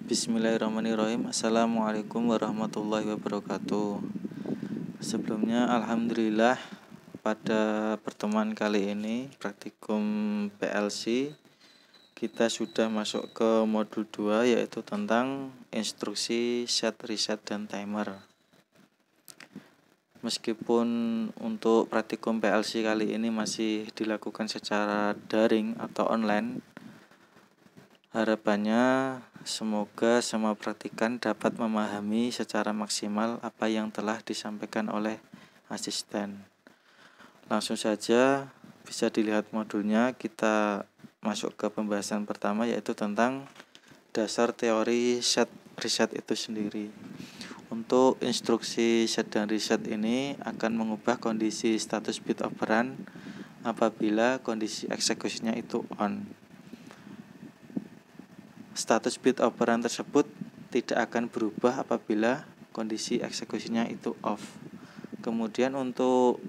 Bismillahirrahmanirrahim. Assalamualaikum warahmatullahi wabarakatuh. Sebelumnya alhamdulillah pada pertemuan kali ini praktikum PLC kita sudah masuk ke modul 2 yaitu tentang instruksi set, reset, dan timer. Meskipun untuk praktikum PLC kali ini masih dilakukan secara daring atau online, harapannya semoga semua praktikan dapat memahami secara maksimal apa yang telah disampaikan oleh asisten. Langsung saja bisa dilihat modulnya. Kita masuk ke pembahasan pertama yaitu tentang dasar teori set reset itu sendiri. Untuk instruksi set dan reset ini akan mengubah kondisi status bit operan apabila kondisi eksekusinya itu on. Status bit operan tersebut tidak akan berubah apabila kondisi eksekusinya itu off. Kemudian untuk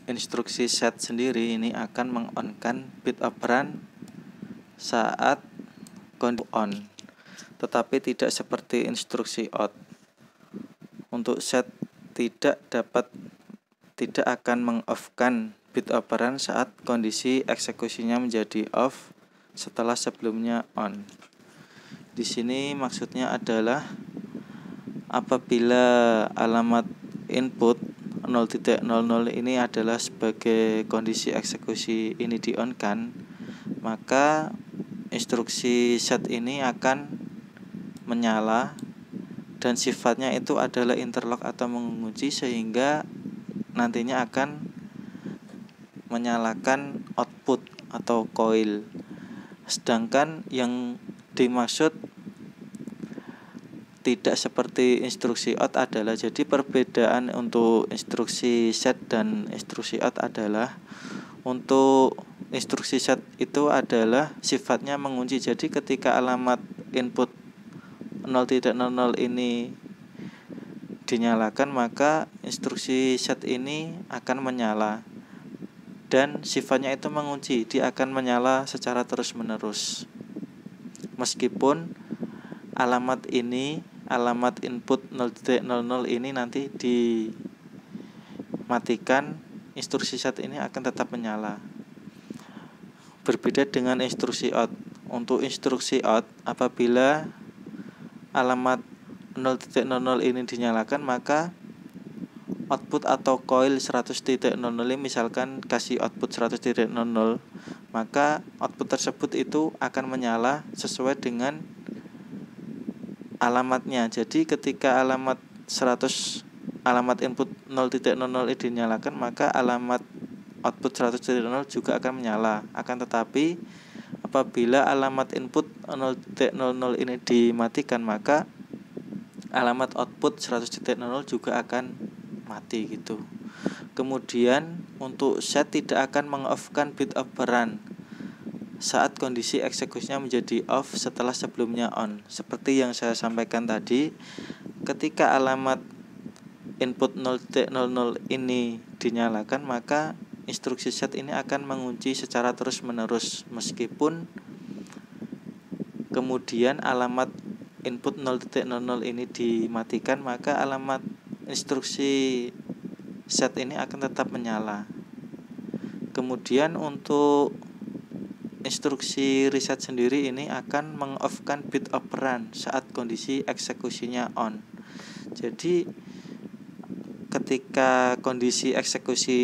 instruksi set sendiri ini akan meng-on-kan bit operan saat kondisi on, tetapi tidak seperti instruksi out. Untuk set tidak akan meng-off-kan bit operan saat kondisi eksekusinya menjadi off setelah sebelumnya on. Di sini maksudnya adalah apabila alamat input 0.00 ini adalah sebagai kondisi eksekusi ini di-on-kan, maka instruksi set ini akan menyala dan sifatnya itu adalah interlock atau mengunci sehingga nantinya akan menyalakan output atau coil. Sedangkan yang dimaksud tidak seperti instruksi out adalah, jadi perbedaan untuk instruksi set dan instruksi out adalah untuk instruksi set itu adalah sifatnya mengunci. Jadi ketika alamat input 0.00 ini dinyalakan, maka instruksi set ini akan menyala dan sifatnya itu mengunci, dia akan menyala secara terus-menerus. Meskipun alamat input 0.00 ini nanti dimatikan, instruksi set ini akan tetap menyala. Berbeda dengan instruksi out. Untuk instruksi out, apabila alamat 0.00 ini dinyalakan, maka output atau coil 100.00 misalkan kasih output 100.00, maka output tersebut itu akan menyala sesuai dengan alamatnya. Jadi ketika alamat input 0.00 ini dinyalakan, maka alamat output 100.00 juga akan menyala. Akan tetapi apabila alamat input 0.00 ini dimatikan, maka alamat output 100.00 juga akan mati gitu. Kemudian untuk set tidak akan meng-off-kan bit operan saat kondisi eksekusinya menjadi off setelah sebelumnya on. Seperti yang saya sampaikan tadi, ketika alamat input 0.00 ini dinyalakan, maka instruksi set ini akan mengunci secara terus-menerus. Meskipun kemudian alamat input 0.00 ini dimatikan, maka alamat instruksi set ini akan tetap menyala. Kemudian untuk instruksi reset sendiri ini akan meng-off-kan bit operan saat kondisi eksekusinya on. Jadi ketika kondisi eksekusi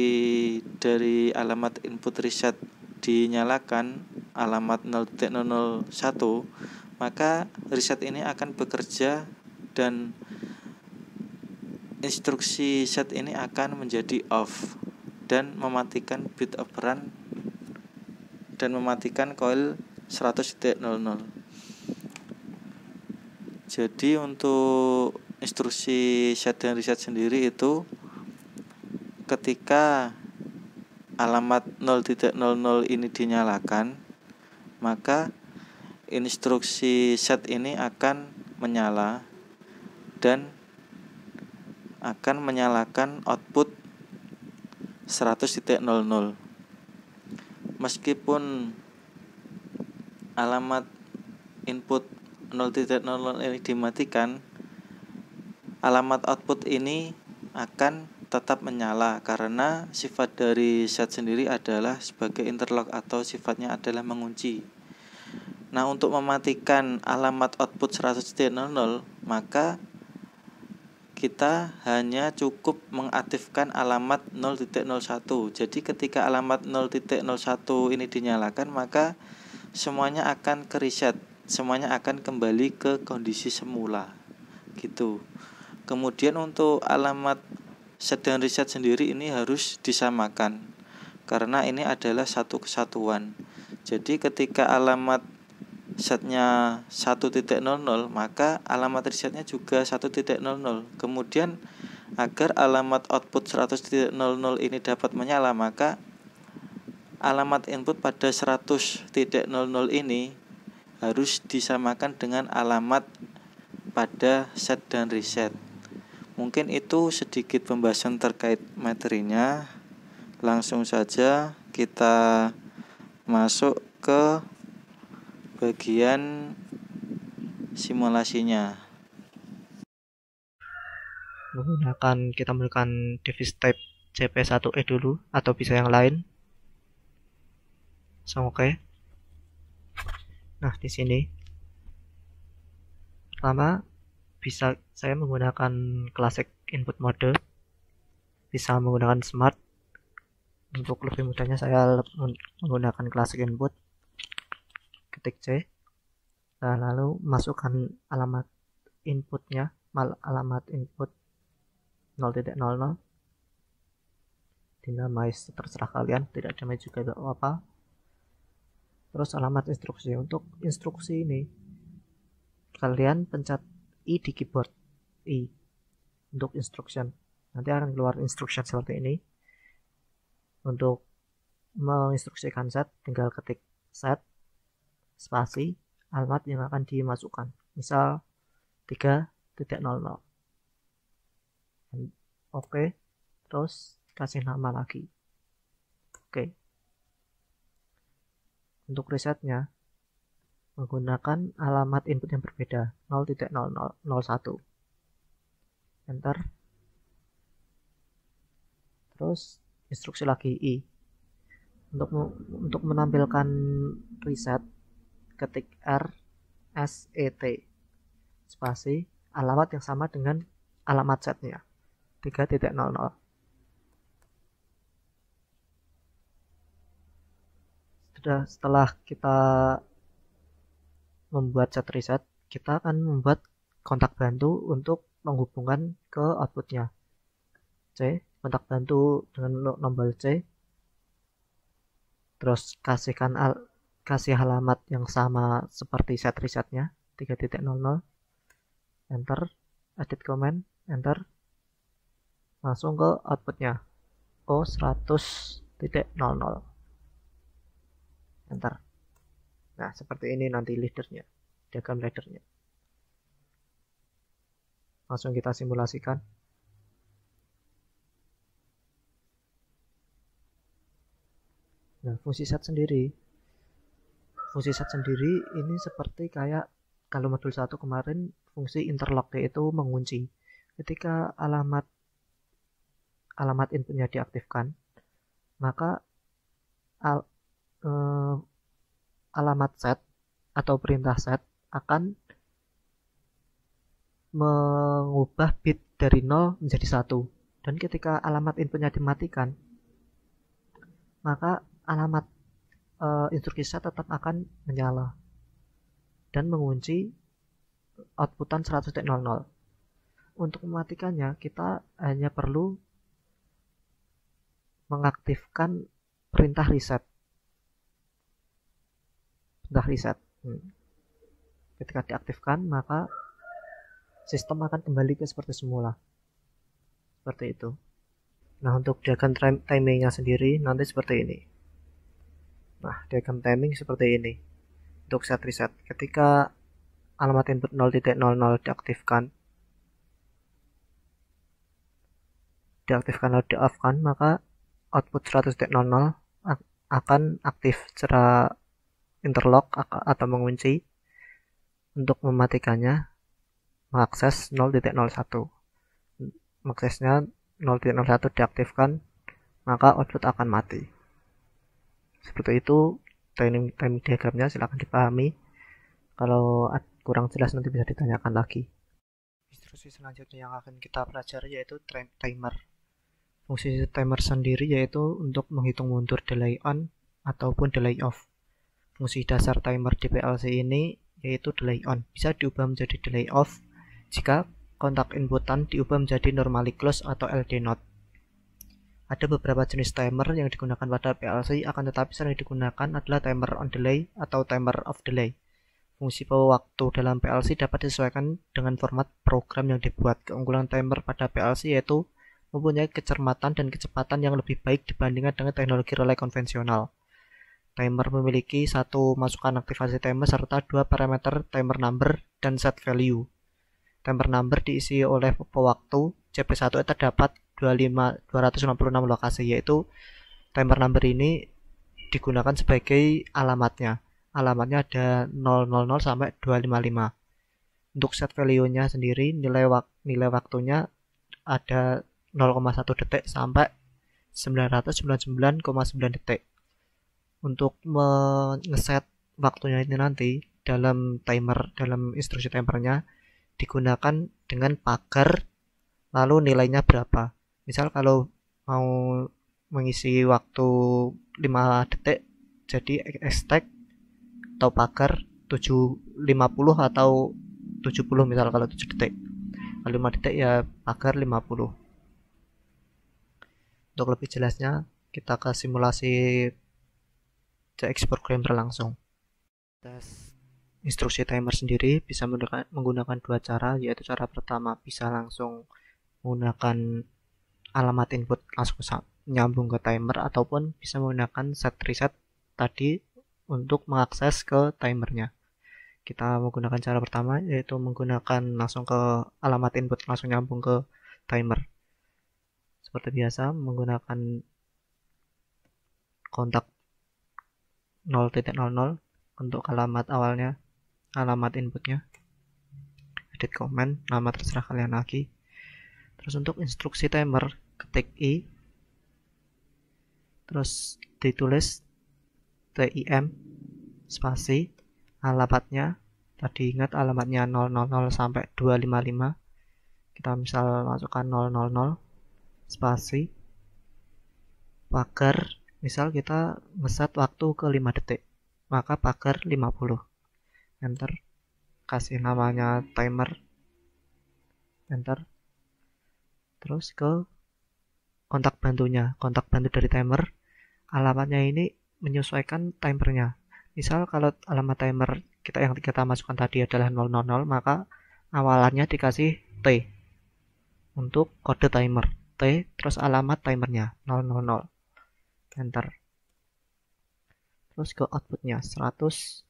dari alamat input reset dinyalakan, alamat 0.01, maka reset ini akan bekerja dan instruksi set ini akan menjadi off dan mematikan bit operan dan mematikan coil 100.00. Jadi untuk instruksi set dan reset sendiri itu ketika alamat 0.00 ini dinyalakan, maka instruksi set ini akan menyala dan akan menyalakan output 100.00. Meskipun alamat input 0.00 ini dimatikan, alamat output ini akan tetap menyala karena sifat dari set sendiri adalah sebagai interlock atau sifatnya adalah mengunci. Nah, untuk mematikan alamat output 100.00 maka kita hanya cukup mengaktifkan alamat 0.01. Jadi ketika alamat 0.01 ini dinyalakan, maka semuanya akan ke reset, semuanya akan kembali ke kondisi semula gitu. Kemudian untuk alamat set dan reset sendiri ini harus disamakan karena ini adalah satu kesatuan. Jadi ketika alamat setnya 1.00 maka alamat resetnya juga 1.00. Kemudian agar alamat output 100.00 ini dapat menyala, maka alamat input pada 100.00 ini harus disamakan dengan alamat pada set dan reset. Mungkin itu sedikit pembahasan terkait materinya. Langsung saja kita masuk ke bagian simulasinya. Kita menggunakan device type CP1E dulu atau bisa yang lain. Oke. Nah, di sini pertama bisa saya menggunakan classic input mode, bisa menggunakan smart. Untuk lebih mudahnya saya menggunakan classic input, ketik C, nah, lalu masukkan alamat inputnya, alamat input 0.00, dinamai terserah kalian, tidak dinamai juga tidak apa-apa. Terus alamat instruksi. Untuk instruksi ini kalian pencet I di keyboard, I untuk instruction, nanti akan keluar instruction seperti ini. Untuk menginstruksikan set, tinggal ketik set spasi alamat yang akan dimasukkan, misal 3.00. Oke, terus kasih nama lagi. Oke. Untuk resetnya menggunakan alamat input yang berbeda, 0.0001. Enter. Terus instruksi lagi I. Untuk menampilkan reset, ketik R SET spasi alamat yang sama dengan alamat setnya, 3.00. Setelah kita membuat set reset, kita akan membuat kontak bantu untuk menghubungkan ke outputnya. C, kontak bantu dengan nomor C, terus kasih alamat yang sama seperti set resetnya, 3.00, enter, edit comment, enter, langsung ke outputnya, O 100.00, enter. Nah, seperti ini nanti leadernya, diagram leadernya. Langsung kita simulasikan. Nah, fungsi set sendiri ini seperti kayak kalau modul 1 kemarin fungsi interlock, yaitu mengunci. Ketika alamat inputnya diaktifkan, maka alamat set atau perintah set akan mengubah bit dari 0 menjadi 1. Dan ketika alamat inputnya dimatikan, maka alamat instruksi set tetap akan menyala dan mengunci outputan 100.00. Untuk mematikannya, kita hanya perlu mengaktifkan perintah reset. Ketika diaktifkan, maka sistem akan kembali ke seperti semula. Seperti itu. Nah, untuk diagram timingnya sendiri nanti seperti ini. Nah, diagram timing seperti ini. Untuk set reset, ketika alamat input 0.00 diaktifkan atau di-off-kan, maka output 100.00 akan aktif secara interlock atau mengunci. Untuk mematikannya, mengakses 0.01. Aksesnya 0.01 diaktifkan, maka output akan mati. Seperti itu timing diagramnya, silahkan dipahami. Kalau kurang jelas nanti bisa ditanyakan lagi. Instruksi selanjutnya yang akan kita pelajari yaitu timer. Fungsi timer sendiri yaitu untuk menghitung mundur delay on ataupun delay off. Fungsi dasar timer di PLC ini yaitu delay on. Bisa diubah menjadi delay off jika kontak inputan diubah menjadi normally close atau LD not. Ada beberapa jenis timer yang digunakan pada PLC, akan tetapi sering digunakan adalah timer on delay atau timer off delay. Fungsi waktu dalam PLC dapat disesuaikan dengan format program yang dibuat. Keunggulan timer pada PLC yaitu mempunyai kecermatan dan kecepatan yang lebih baik dibandingkan dengan teknologi relay konvensional. Timer memiliki satu masukan aktivasi timer serta dua parameter timer number dan set value. Timer number diisi oleh pewaktu. CP1 terdapat 256 lokasi, yaitu timer number ini digunakan sebagai alamatnya. Alamatnya ada 000 sampai 255. Untuk set value-nya sendiri nilai waktunya ada 0,1 detik sampai 999,9 detik. Untuk mengeset waktunya ini nanti dalam instruksi timernya digunakan dengan pagar lalu nilainya berapa. Misal kalau mau mengisi waktu 5 detik jadi hashtag atau pagar 750 atau 70, misal kalau 7 detik. Kalau 5 detik ya pagar 50. Untuk lebih jelasnya kita ke simulasi CX programmer langsung. Tes instruksi timer sendiri bisa menggunakan dua cara, yaitu cara pertama bisa langsung menggunakan alamat input langsung nyambung ke timer, ataupun bisa menggunakan set reset tadi untuk mengakses ke timernya. Kita menggunakan cara pertama yaitu menggunakan langsung ke alamat input langsung nyambung ke timer. Seperti biasa menggunakan kontak 0.00 untuk alamat awalnya, alamat inputnya, edit comment, nama terserah kalian lagi. Terus untuk instruksi timer ketik i, terus ditulis TIM spasi alamatnya, tadi ingat alamatnya 000 sampai 255, kita misal masukkan 000 spasi pagar, misal kita ngeset waktu ke 5 detik, maka pagar 50, enter, kasih namanya timer, enter. Terus ke kontak bantunya, kontak bantu dari timer, alamatnya ini menyesuaikan timernya. Misal kalau alamat timer yang kita masukkan tadi adalah 000, maka awalannya dikasih T untuk kode timer, T terus alamat timernya 000, enter. Terus ke outputnya 100.00,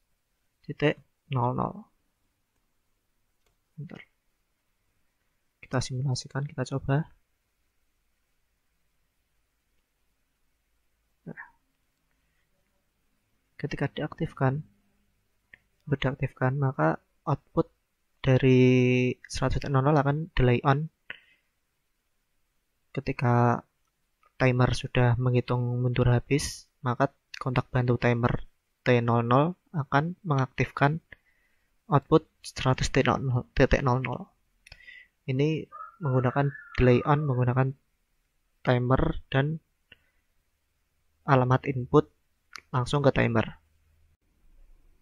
enter. Kita simulasikan, kita coba. Nah, ketika diaktifkan maka output dari 100.00 akan delay on. Ketika timer sudah menghitung mundur habis, maka kontak bantu timer T00 akan mengaktifkan output 100.00. Ini menggunakan delay on, menggunakan timer dan alamat input langsung ke timer.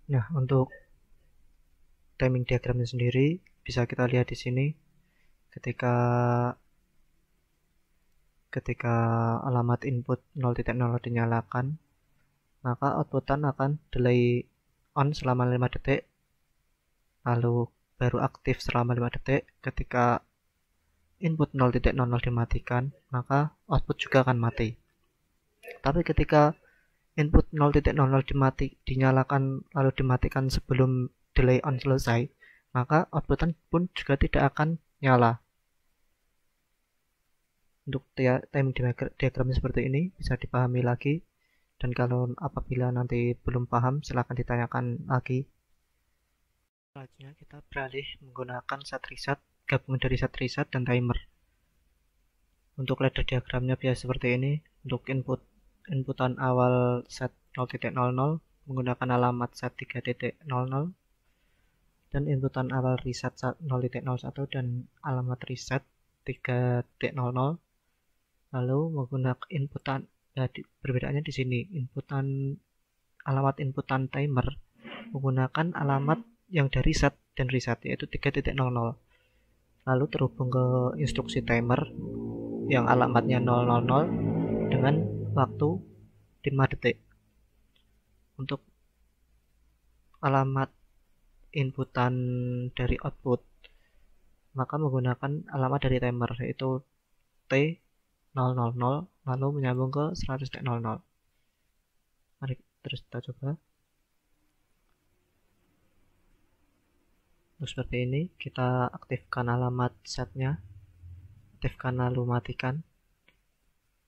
Nah, untuk timing diagramnya sendiri bisa kita lihat di sini. Ketika alamat input 0.0 dinyalakan, maka outputan akan delay on selama 5 detik, lalu baru aktif selama 5 detik. Ketika input 0.0 dimatikan, maka output juga akan mati. Tapi ketika input 0.00 dinyalakan lalu dimatikan sebelum delay on selesai, maka outputan pun juga tidak akan nyala. Untuk timing diagramnya seperti ini bisa dipahami lagi, dan kalau apabila nanti belum paham silahkan ditanyakan lagi. Selanjutnya kita beralih menggunakan set reset, gabungan dari set reset dan timer. Untuk ladder diagramnya biasa seperti ini. Untuk inputan awal set 0.00 menggunakan alamat set 3.00 dan inputan awal reset 0.01 dan alamat reset 3.00. Lalu menggunakan inputan, perbedaannya di sini, alamat inputan timer menggunakan alamat yang dari set dan reset, yaitu 3.00. Lalu terhubung ke instruksi timer yang alamatnya 000 dengan waktu 5 detik. Untuk alamat inputan dari output, maka menggunakan alamat dari timer, yaitu T000 lalu menyambung ke 100.00. Mari terus kita coba. Seperti ini, kita aktifkan alamat setnya, aktifkan lalu matikan,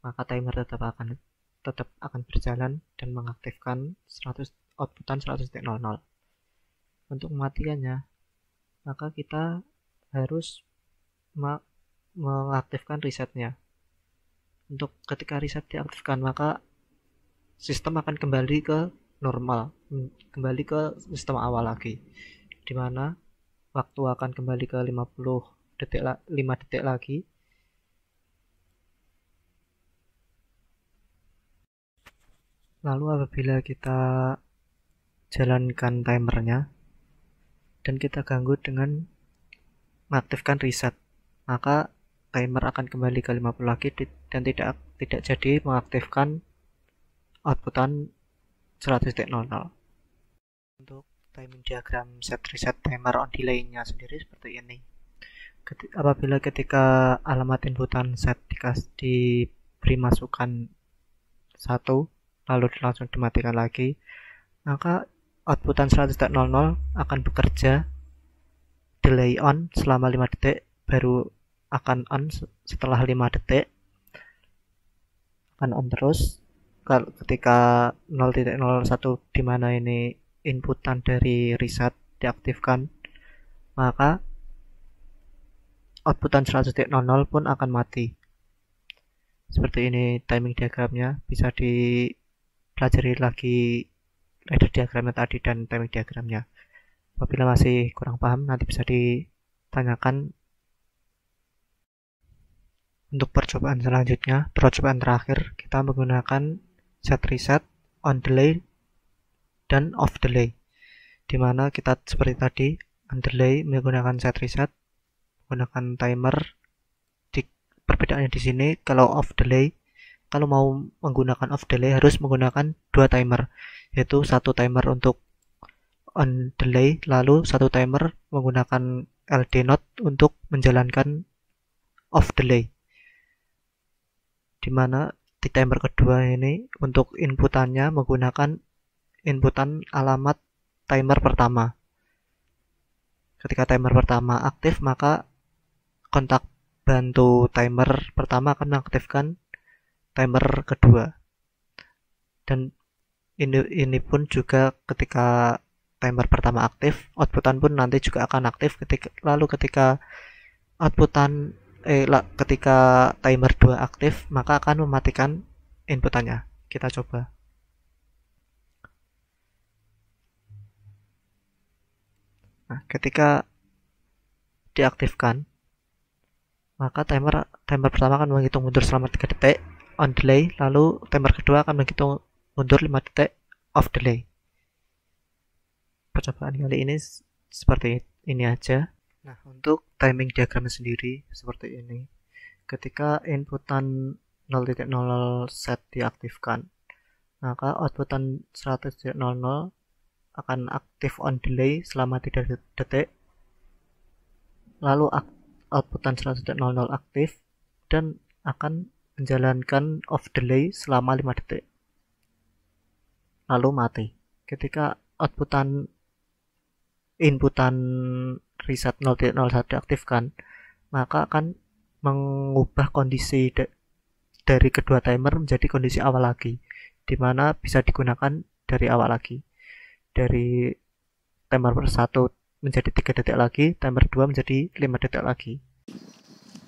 maka timer tetap akan berjalan dan mengaktifkan outputan 100.00. Untuk mematikannya, maka kita harus mengaktifkan resetnya. Untuk ketika reset diaktifkan, maka sistem akan kembali ke normal, kembali ke sistem awal lagi, di mana waktu akan kembali ke 5 detik lagi. Lalu apabila kita jalankan timernya dan kita ganggu dengan mengaktifkan reset, maka timer akan kembali ke 50 lagi dan tidak jadi mengaktifkan outputan 100.00. Untuk timing diagram set reset timer on delay-nya sendiri seperti ini. Apabila ketika alamat inputan set diberi masukan 1 lalu langsung dimatikan lagi, maka outputan 100.00 akan bekerja delay on selama 5 detik, baru akan on setelah 5 detik, akan on terus. Kalau ketika 0.01 di mana ini inputan dari reset diaktifkan, maka outputan 100.00 pun akan mati. Seperti ini timing diagramnya, bisa dipelajari lagi ladder diagramnya tadi dan timing diagramnya. Apabila masih kurang paham, nanti bisa ditanyakan. Untuk percobaan selanjutnya, percobaan terakhir, kita menggunakan set reset, on delay, dan off delay, dimana kita seperti tadi, on delay menggunakan set reset, menggunakan timer. Perbedaannya di sini, kalau mau menggunakan off delay harus menggunakan 2 timer, yaitu 1 timer untuk on delay, lalu 1 timer menggunakan LD node untuk menjalankan off delay, dimana di timer kedua ini untuk inputannya menggunakan inputan alamat timer pertama. Ketika timer pertama aktif, maka kontak bantu timer pertama akan mengaktifkan timer kedua. Dan ini pun juga ketika timer pertama aktif, outputan pun nanti juga akan aktif. Ketika timer 2 aktif, maka akan mematikan inputannya. Kita coba. Nah, ketika diaktifkan, maka timer pertama akan menghitung mundur selama 3 detik on delay, lalu timer kedua akan menghitung mundur 5 detik off delay. Percobaan kali ini seperti ini aja. Nah, untuk timing diagramnya sendiri seperti ini. Ketika inputan 0.00 set diaktifkan, maka outputan 100.00 akan aktif on delay selama 3 detik, lalu outputan 100.00 aktif dan akan menjalankan off delay selama 5 detik, lalu mati. Ketika inputan reset 0.01 diaktifkan, maka akan mengubah kondisi dari kedua timer menjadi kondisi awal lagi, dimana bisa digunakan dari awal lagi, dari timer 1 menjadi 3 detik lagi, timer 2 menjadi 5 detik lagi.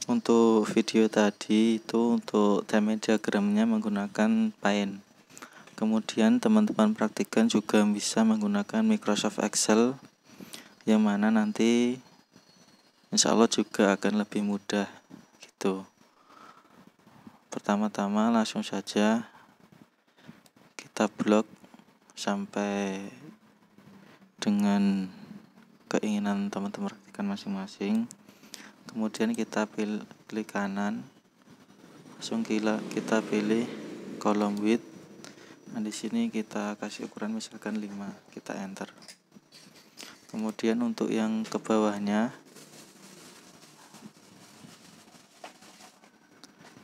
Untuk video tadi itu untuk timing diagramnya menggunakan Paint. Kemudian teman-teman praktikkan juga bisa menggunakan Microsoft Excel, yang mana nanti insya Allah juga akan lebih mudah gitu. Pertama-tama langsung saja kita blok sampai dengan keinginan teman-teman praktikkan masing-masing. Kemudian kita klik kanan, langsung kita pilih kolom width. Nah, di sini kita kasih ukuran misalkan 5, kita enter. Kemudian untuk yang ke bawahnya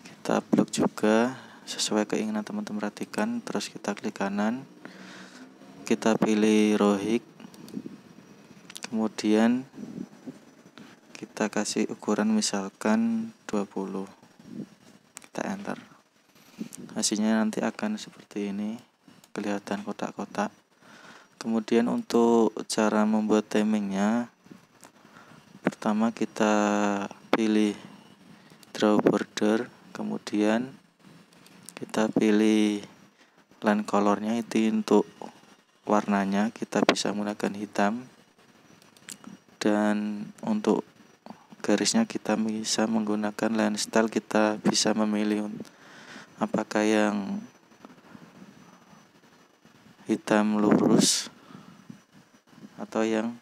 kita blok juga sesuai keinginan teman-teman perhatikan. Terus kita klik kanan, kita pilih rohik, kemudian kita kasih ukuran misalkan 20, kita enter. Hasilnya nanti akan seperti ini, kelihatan kotak-kotak. Kemudian untuk cara membuat timingnya, pertama kita pilih draw border, kemudian kita pilih line colornya, itu untuk warnanya kita bisa menggunakan hitam, dan untuk garisnya kita bisa menggunakan line style. Kita bisa memilih apakah yang hitam lurus atau yang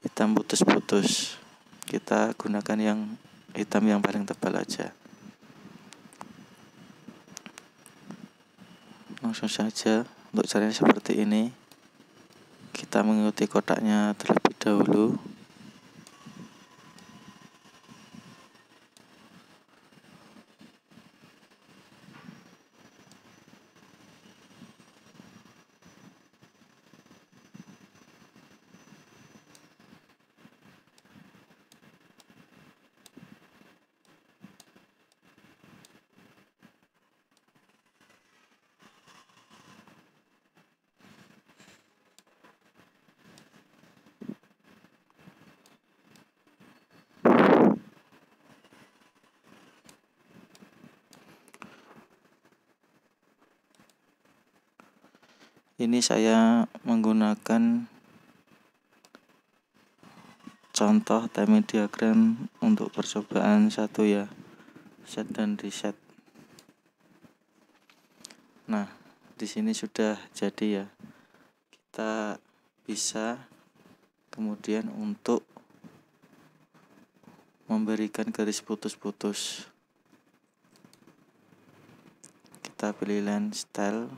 hitam putus-putus. Kita gunakan yang hitam yang paling tebal aja. Langsung saja untuk caranya seperti ini. Kita mengikuti kotaknya terlebih dahulu. Ini saya menggunakan contoh timing diagram untuk percobaan 1 ya, set dan reset. Nah, di sini sudah jadi ya. Kita bisa kemudian untuk memberikan garis putus-putus. Kita pilih line style,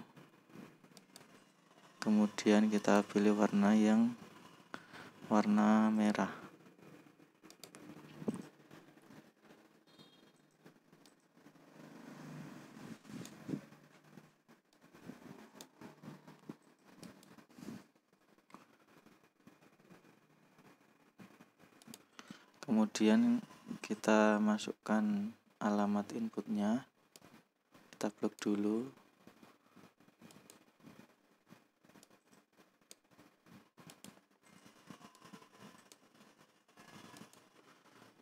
kemudian kita pilih warna yang warna merah. Kemudian kita masukkan alamat inputnya, kita blok dulu.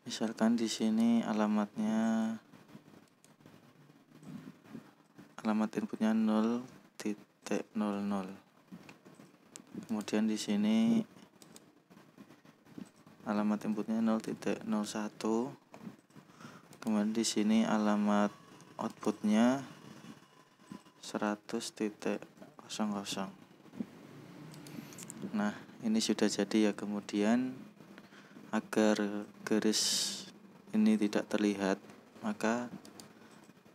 Misalkan di sini alamat inputnya 0.00. Kemudian di sini alamat inputnya 0.01. Kemudian di sini alamat outputnya 100.00. Nah, ini sudah jadi ya. Kemudian agar garis ini tidak terlihat, maka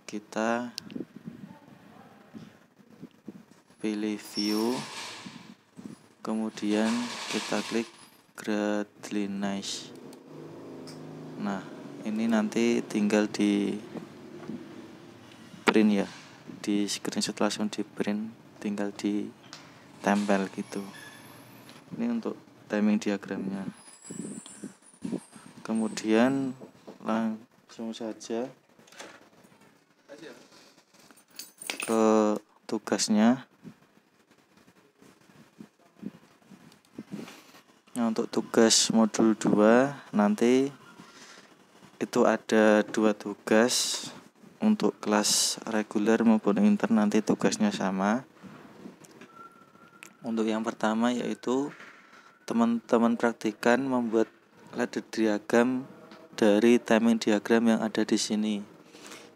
kita pilih view, kemudian kita klik Gradlinize. Nah, ini nanti tinggal di print ya, di screenshot langsung di print, tinggal ditempel gitu. Ini untuk timing diagramnya. Kemudian langsung saja ke tugasnya. Nah, untuk tugas modul 2 nanti itu ada 2 tugas. Untuk kelas reguler maupun intern nanti tugasnya sama. Untuk yang pertama yaitu teman-teman praktikan membuat ladder diagram dari timing diagram yang ada di sini.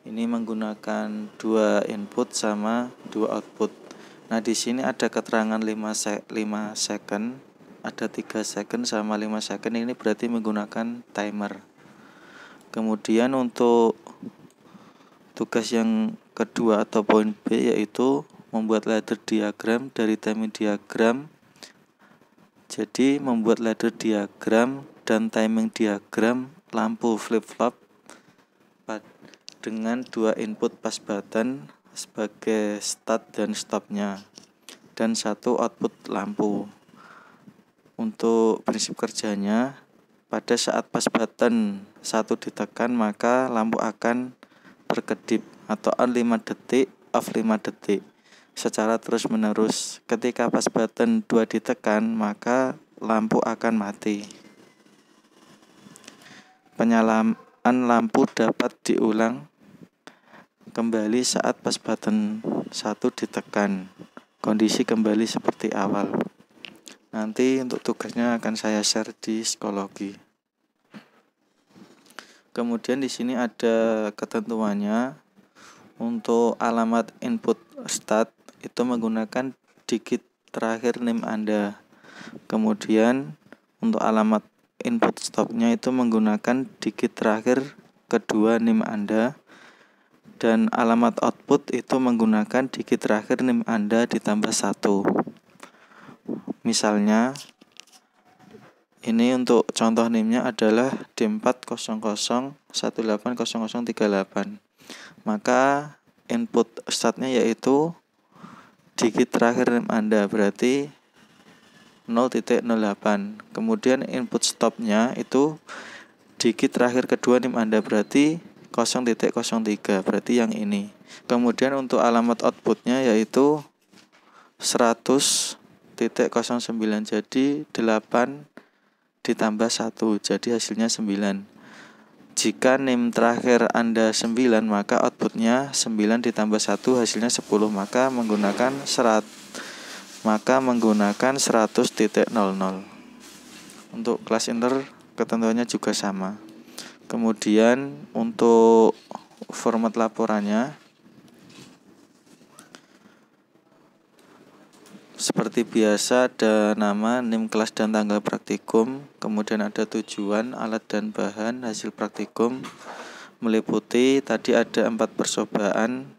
Ini menggunakan 2 input sama 2 output. Nah, di sini ada keterangan 5 second, ada 3 second sama 5 second. Ini berarti menggunakan timer. Kemudian untuk tugas yang kedua atau poin B yaitu membuat ladder diagram dari timing diagram. Jadi membuat ladder diagram dan timing diagram lampu flip-flop dengan 2 input pas button sebagai start dan stopnya dan 1 output lampu. Untuk prinsip kerjanya, pada saat pas button 1 ditekan maka lampu akan berkedip atau on 5 detik, off 5 detik secara terus menerus. Ketika pas button 2 ditekan maka lampu akan mati. Penyalaan lampu dapat diulang kembali saat pas button 1 ditekan. Kondisi kembali seperti awal. Nanti untuk tugasnya akan saya share di psikologi. Kemudian di sini ada ketentuannya. Untuk alamat input start itu menggunakan digit terakhir NIM Anda. Kemudian untuk alamat input stopnya itu menggunakan digit terakhir kedua NIM Anda. Dan alamat output itu menggunakan digit terakhir NIM Anda ditambah 1. Misalnya ini untuk contoh NIM-nya adalah D400180038. Maka input startnya yaitu digit terakhir NIM Anda, berarti 0.08. Kemudian input stopnya itu digit terakhir kedua NIM Anda, berarti 0.03, berarti yang ini. Kemudian untuk alamat outputnya yaitu 100.09, jadi 8 ditambah 1, jadi hasilnya 9. Jika NIM terakhir Anda 9, maka outputnya 9 ditambah 1 hasilnya 10, maka menggunakan 100.00. Untuk kelas inter ketentuannya juga sama. Kemudian untuk format laporannya seperti biasa, ada nama, NIM kelas dan tanggal praktikum, kemudian ada tujuan, alat dan bahan, hasil praktikum, meliputi tadi ada 4 percobaan.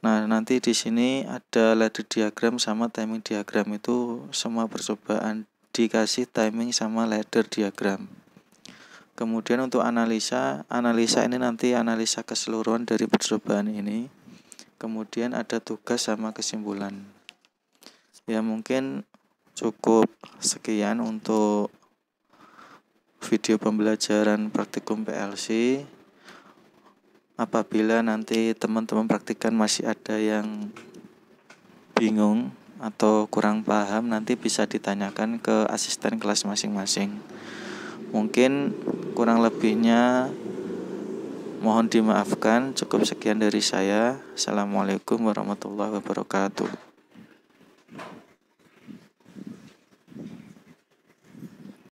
Nah, nanti di sini ada ladder diagram sama timing diagram, itu semua percobaan dikasih timing sama ladder diagram. Kemudian untuk analisa ini nanti analisa keseluruhan dari percobaan ini. Kemudian ada tugas sama kesimpulan. Ya, mungkin cukup sekian untuk video pembelajaran praktikum PLC. Apabila nanti teman-teman praktikan masih ada yang bingung atau kurang paham, nanti bisa ditanyakan ke asisten kelas masing-masing. Mungkin kurang lebihnya mohon dimaafkan. Cukup sekian dari saya. Assalamualaikum warahmatullahi wabarakatuh.